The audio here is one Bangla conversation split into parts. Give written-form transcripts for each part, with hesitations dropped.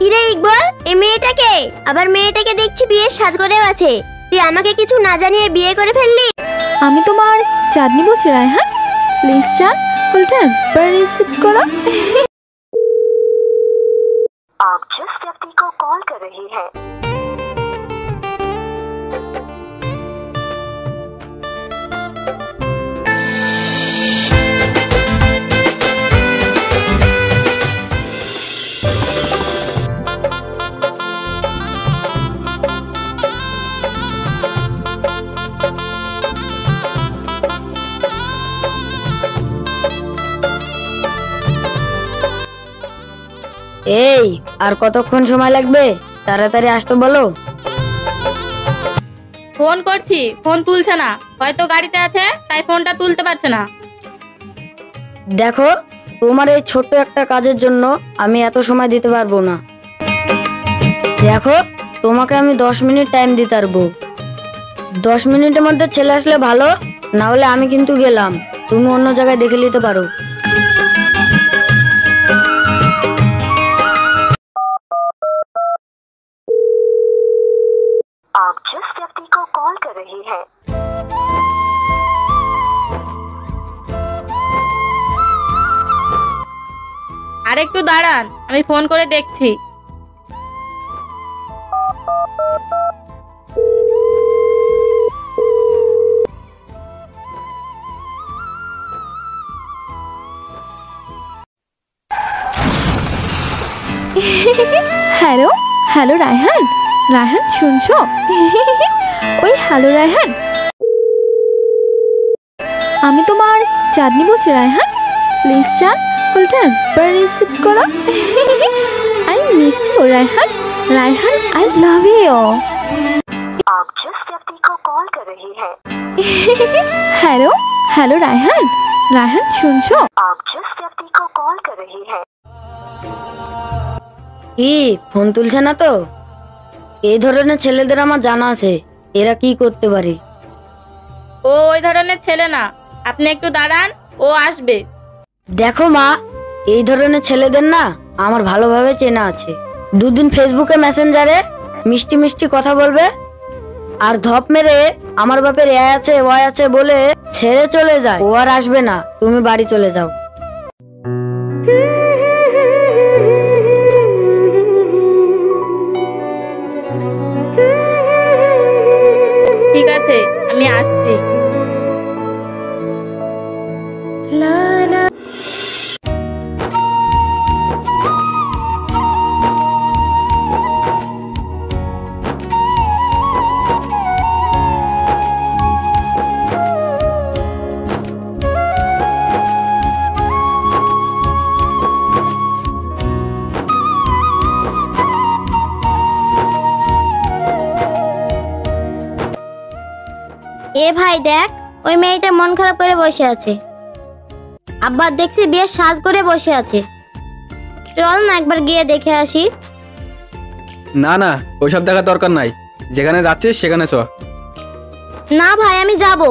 কিরে ইকবাল, এই মেয়েটাকে আবার মেয়েটাকে দেখছি বিয়ের সাজ করেও আছে। তুই আমাকে কিছু না জানিয়ে বিয়ে করে ফেললি। আমি তোমার চাঁদনি বলছি রায়হান, প্লিজ চাঁদ কলটা একবার রিসিভ করো। आप जिस व्यक्ति को कॉल कर रही हैं এই আর কতক্ষণ সময় লাগবে? তাড়াতাড়ি আসতে বলো। ফোন করছি, ফোন তুলছে না। হয়তো গাড়িতে আছে তাই ফোনটা তুলতে পারছে না। দেখো, তোমার এই ছোট্ট একটা কাজের জন্য আমি এত সময় দিতে পারবো না। দেখো, তোমাকে আমি 10 মিনিট টাইম দিতে পারবো। 10 মিনিটের মধ্যে ছেলে আসলে ভালো, না হলে আমি কিন্তু গেলাম। তুমি অন্য জায়গায় দেখে নিতে পারো। आप जिस व्यक्ति को कॉल कर रही हैं আর একটু দাঁড়ান, আমি ফোন করে দেখছি। হ্যালো হ্যালো রায়হান, রায়হান শুনছো? ওই হ্যালো রায়হান, আমি তোমার চাঁদনি বলছি রায়হান, প্লিজ চাঁদ কলটা একবার রিসিভ করো। I miss you Raihan, Raihan I love you. आप जिस व्यक्ति को कॉल कर रही हैं হ্যালো হ্যালো রায়হান, রায়হান শুনছো? आप जिस व्यक्ति को कॉल कर रही हैं কি ফোন তুলছে না তো? এই ধরনের ছেলেদের আমার জানা আছে, এরা কি করতে পারে। ও ওই ধরনের ছেলে না, আপনি একটু দাঁড়ান, ও আসবে। দেখো মা, এই ধরনের ছেলেদের না আমার ভালোভাবে চেনা আছে। দুদিন ফেসবুকে মেসেঞ্জারে মিষ্টি মিষ্টি কথা বলবে, আর ধপ মেরে আমার বাপের এ আছে ওয়াই আছে বলে ছেড়ে চলে যায়। ও আর আসবে না, তুমি বাড়ি চলে যাও। ঠিক আছে, আমি আসছি। এ ভাই দেখ, ওই মেয়েটা মন খারাপ করে বসে আছে। আব্বা দেখছি বিয়ের সাজ করে বসে আছে। চল না একবার গিয়ে দেখে আসি। না না, ওইসব দেখার দরকার নাই। যেখানে যাচ্ছিস সেখানে চ। না ভাই, আমি যাব।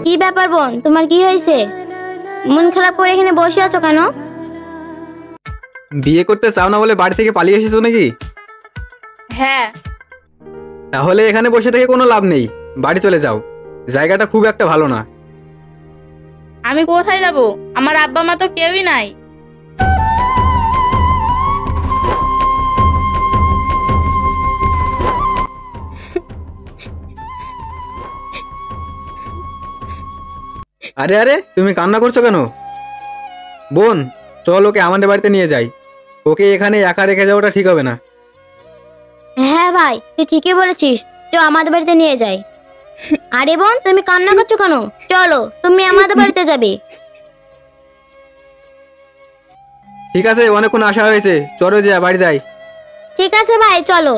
কি ব্যাপার বোন, তোমার কি হয়েছে? মন খারাপ করে এখানে বসে আছো কেন? বিয়ে করতে চাও না বলে বাড়ি থেকে পালিয়ে এসেছো নাকি? হ্যাঁ। তাহলে এখানে বসে থেকে কোনো লাভ নেই, বাড়ি চলে যাও। জায়গাটা খুব একটা ভালো না। আমি কোথায় যাব? আমার আব্বা মা তো কেউই নাই। আরে আরে, তুমি কান্না করছো কেন? বোন, চল ওকে আমাদের বাড়িতে নিয়ে যাই। ওকে এখানে একা রেখে যাওয়াটা ঠিক হবে না। হ্যাঁ ভাই, তুই ঠিকই বলেছিস, চ আমাদের বাড়িতে নিয়ে যাই। আরে বোন, তুমি কান্না করছো কেন? চলো, তুমি আমাদের বাড়িতে যাবে। ঠিক আছে, অনেকক্ষণ আসা হয়েছে, চলো যে বাড়ি যাই। ঠিক আছে ভাই, চলো।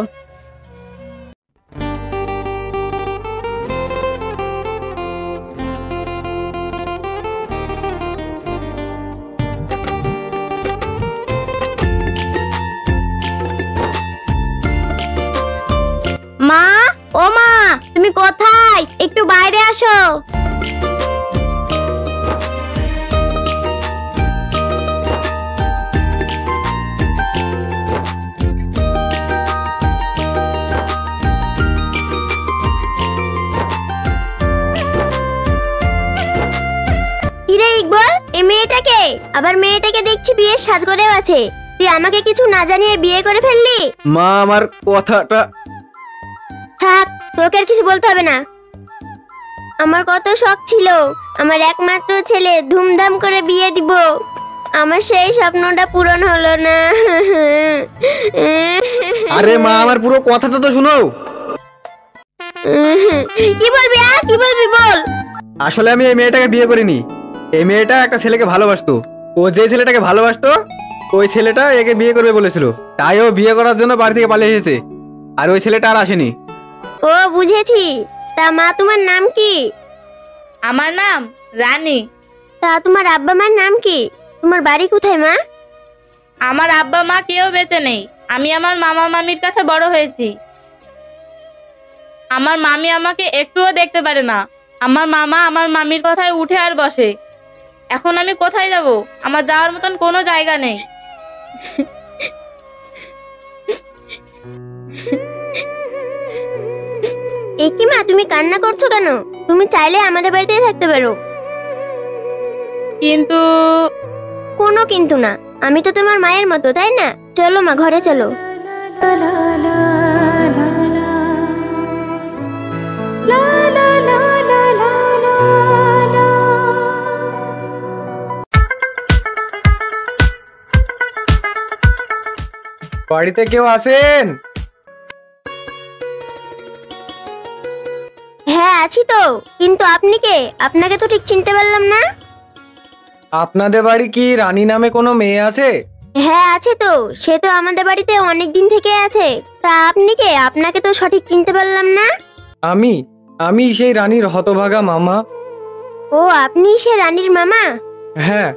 তুমি কোথায়? একটু বাইরে আসো। কিরে ইকবাল, এই মেয়েটাকে? আবার মেয়েটাকে দেখছি বিয়ের সাজ করেও আছে। তুই আমাকে কিছু না জানিয়ে বিয়ে করে ফেললি? মা, আমার কথাটা। থাক, তোকে আর কিছু বলতে হবে না। আমার কত শখ ছিল আমার একমাত্র ছেলে ধুমধাম করে বিয়ে দিব। আমার সেই স্বপ্নটা পূরণ হলো না। আরে মা, আমার পুরো কথাটা তো শুনো। কি বলবি? কি বলবি বল। আসলে আমি এই মেয়েটাকে বিয়ে করিনি। এই মেয়েটা একটা ছেলেকে ভালোবাসতো। ও যে ছেলেটাকে ভালোবাসতো ওই ছেলেটা একে বিয়ে করবে বলেছিল, তাই ও বিয়ে করার জন্য বাড়ি থেকে পালিয়ে এসেছে। আর ওই ছেলেটা আর আসেনি। ও বুঝেছি। তা মা, তোমার নাম কি? আমার নাম রানী। তা তোমার আব্বা মার নাম কি? তোমার বাড়ি কোথায় মা? আমার আব্বা মা কেউ বেঁচে নেই। আমি আমার মামা মামির কাছে বড় হয়েছি। আমার মামি আমাকে একটুও দেখতে পারে না। আমার মামা আমার মামির কথায় উঠে আর বসে। এখন আমি কোথায় যাব? আমার যাওয়ার মতন কোনো জায়গা নেই। এ কি মা, তুমি কান্না করছো কেন? তুমি চাইলে আমাদের বাড়িতেই থাকতে পারো। কিন্তু কোনো কিন্তু না, আমি তো তোমার মায়ের মতো, তাই না? চলো মা, ঘরে চলো। বাড়িতে কেউ আছেন? হ্যাঁ আছি তো, কিন্তু আপনি কে? আপনাকে তো ঠিক চিনতে পারলাম না। আপনাদের বাড়ি কি রানী নামে কোনো মেয়ে আছে? হ্যাঁ আছে তো, সে তো আমাদের বাড়িতে অনেক দিন থেকে আছে। তা আপনি কে? আপনাকে তো সঠিক চিনতে পারলাম না। আমি সেই রানীর হতভাগা মামা। ও, আপনি সে রানীর মামা? হ্যাঁ,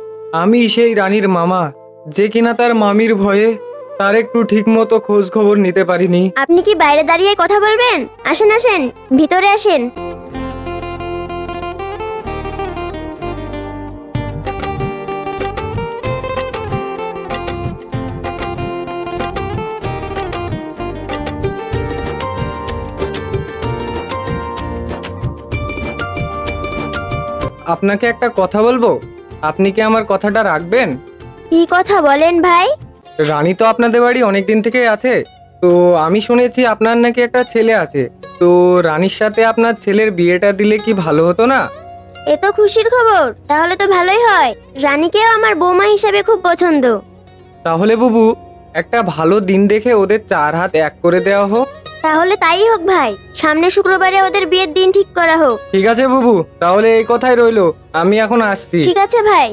আমি সেই রানীর মামা, যে কিনা তার মামির ভয়ে তার একটু ঠিক মতো খোঁজ খবর নিতে পারিনি। আপনি কি বাইরে দাঁড়িয়ে কথা বলবেন? আসেন আসেন, ভিতরে আসেন। আপনাকে একটা কথা বলবো, আপনি কি আমার কথাটা রাখবেন? কি কথা বলেন ভাই? রানী তো আপনাদের বাড়ি অনেক দিন থেকে আছে, তো আমি শুনেছি আপনার নাকি একটা ছেলে আছে। তো রানীর সাথে আপনার ছেলের বিয়েটা দিলে কি ভালো হতো না? এ তো খুশির খবর, তাহলে তো ভালোই হয়। রানীকেও আমার বৌমা হিসাবে খুব পছন্দ। তাহলে বুবু, একটা ভালো দিন দেখে ওদের 4 হাত এক করে দেওয়া হোক। তাহলে তাই হোক ভাই, সামনে শুক্রবারে ওদের বিয়ের দিন ঠিক করা হোক। ঠিক আছে বুবু, তাহলে এই কথাই রইলো, আমি এখন আসছি। ঠিক আছে ভাই।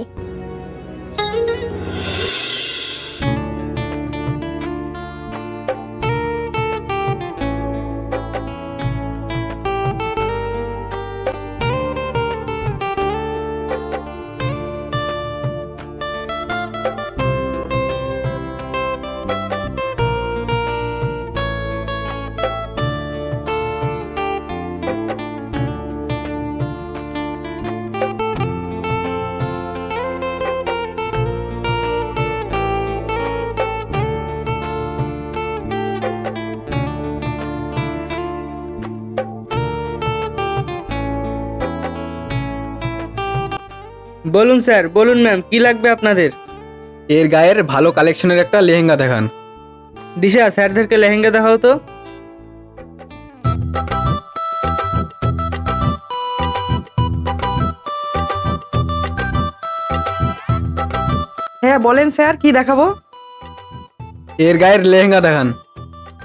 বলুন স্যার, বলুন ম্যাম, কি লাগবে আপনাদের? এর গায়ের ভালো কালেকশনের একটা লেহেঙ্গা দেখান। দিশা, স্যারদেরকে লেহেঙ্গা দেখাও তো। হ্যাঁ বলেন স্যার, কি দেখাবো? এর গায়ের লেহেঙ্গা দেখান।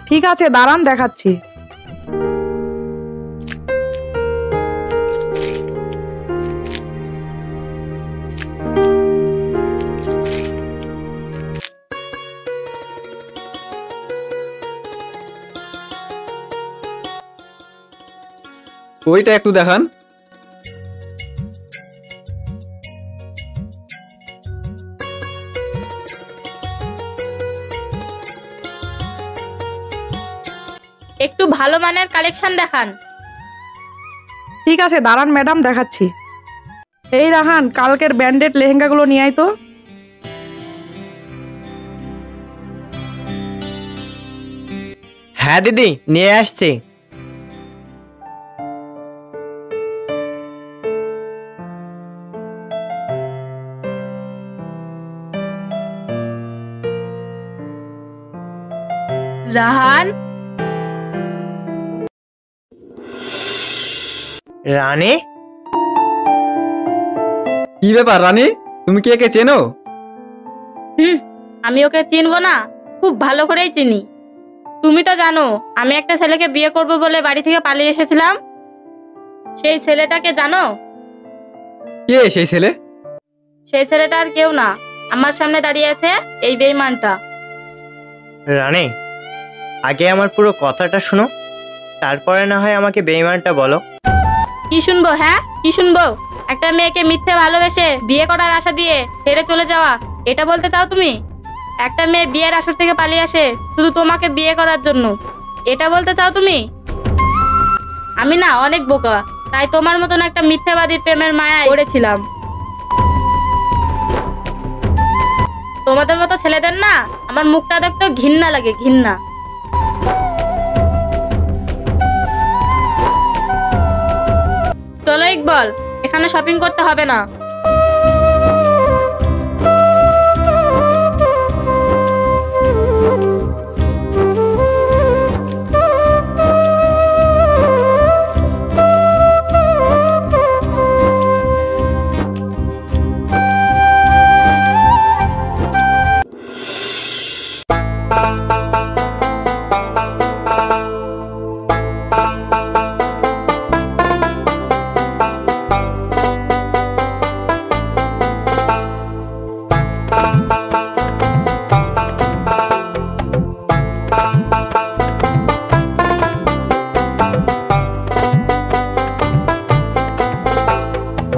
ঠিক আছে, দাঁড়ান দেখাচ্ছি। ওইটা একটু দেখান। একটু ভালো মানের কালেকশন দেখান। ঠিক আছে দাঁড়ান ম্যাডাম, দেখাচ্ছি। এই রাহান, কালকের ব্যান্ডেড লেহেঙ্গাগুলো নিয়ে আয় তো। হ্যাঁ দিদি, নিয়ে আসছি। রাহান, রানী, কি ব্যাপার রানী, তুমি কি একে চেনো? আমি ওকে চিনবো না? খুব ভালো করেই চিনি। তুমি তো জানো আমি একটা ছেলেকে বিয়ে করব বলে বাড়ি থেকে পালিয়ে এসেছিলাম। সেই ছেলেটাকে জানো? কে সেই ছেলে? সেই ছেলেটা আর কেউ না, আমার সামনে দাঁড়িয়ে আছে এই বেঈমানটা। রানী, আগে আমার পুরো কথাটা শোনো, তারপরে না হয় আমাকে বেঈমানটা বলো। কি শুনবো? হ্যাঁ, কি শুনবো? একটা মেয়েকে মিথ্যে ভালোবেসে বিয়ে করার আশা দিয়ে ছেড়ে চলে যাওয়া, এটা বলতে চাও তুমি? একটা মেয়ে বিয়ের আসর থেকে পালিয়ে আসে শুধু তোমাকে বিয়ে করার জন্য, এটা বলতে চাও তুমি? আমি না অনেক বোকা, তাই তোমার মতন একটা মিথ্যাবাদীর প্রেমের মায়ায় পড়েছিলাম। তোমাদের মতো ছেলেদের না আমার মুখটা দেখতে ঘৃণা লাগে, ঘৃণা। চলো ইকবাল, এখানে শপিং করতে হবে না।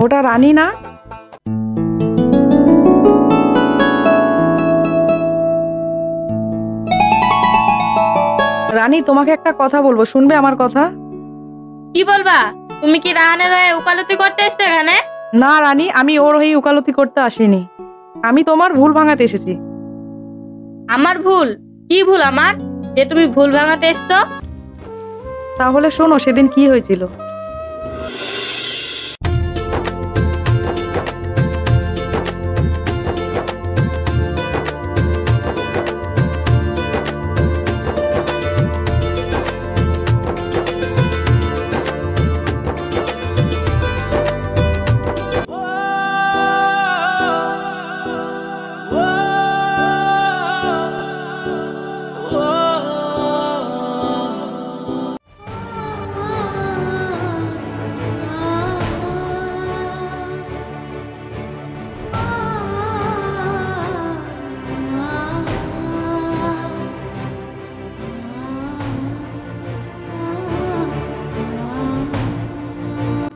ওটা রানী না? রানী, তোমাকে একটা কথা বলবো, শুনবে আমার কথা? কি বলবা? তুমি কি রাহানের হয়ে উকালতি করতে এসছো এখানে? না রানী, আমি ওর হয়ে উকালতি করতে আসিনি, আমি তোমার ভুল ভাঙাতে এসেছি। আমার ভুল? কি ভুল আমার যে তুমি ভুল ভাঙাতে এসছো? তাহলে শোনো সেদিন কি হয়েছিল।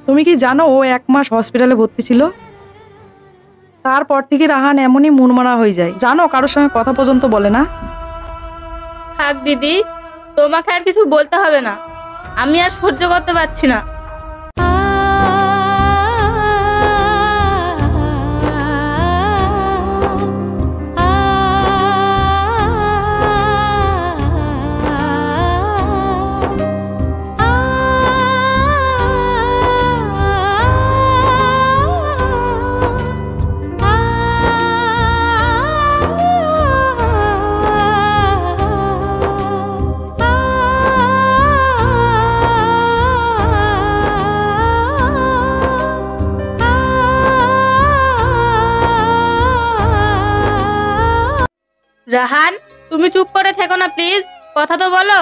তুমি কি জানো ও 1 মাস হসপিটালে ভর্তি ছিল? তারপর থেকে রাহান এমনই মনমরা হয়ে যায়, জানো কারোর সঙ্গে কথা পর্যন্ত বলে না। থাক দিদি, তোমাকে আর কিছু বলতে হবে না, আমি আর সহ্য করতে পারছি না। রাহান, তুমি চুপ করে থেকো না প্লিজ, কথা তো বলো।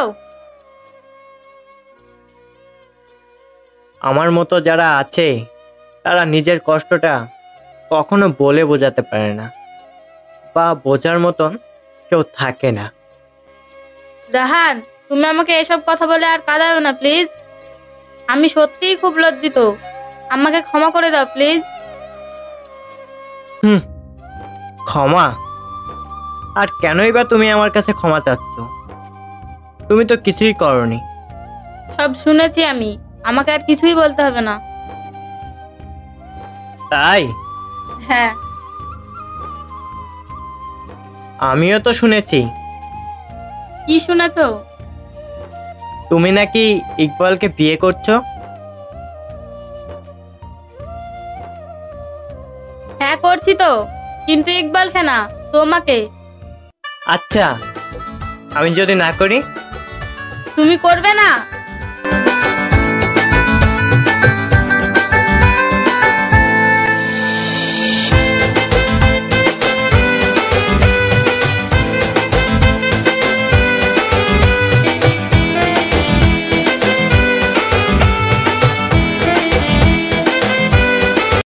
আমার মতো যারা আছে তারা নিজের কষ্টটা কখনো বলে বোঝাতে পারে না, বা বোঝার মতন কেউ থাকে না। রাহান, তুমি আমাকে এসব কথা বলে আর কাঁদাও না প্লিজ, আমি সত্যিই খুব লজ্জিত, আমাকে ক্ষমা করে দাও প্লিজ। ক্ষমা? আর কেনই বা তুমি আমার কাছে ক্ষমা চাচ্ছ? তুমি তো কিছুই করনি। সব শুনেছি আমি, আমাকে আর কিছুই বলতে হবে না। তাই? হ্যাঁ। আমিও তো শুনেছি কি শুনেছো? তুমি নাকি ইকবালকে বিয়ে করছো। হ্যাঁ করছি তো, কিন্তু ইকবালকে না, তোমাকে। আচ্ছা, আমি যদি না করি? তুমি করবে না?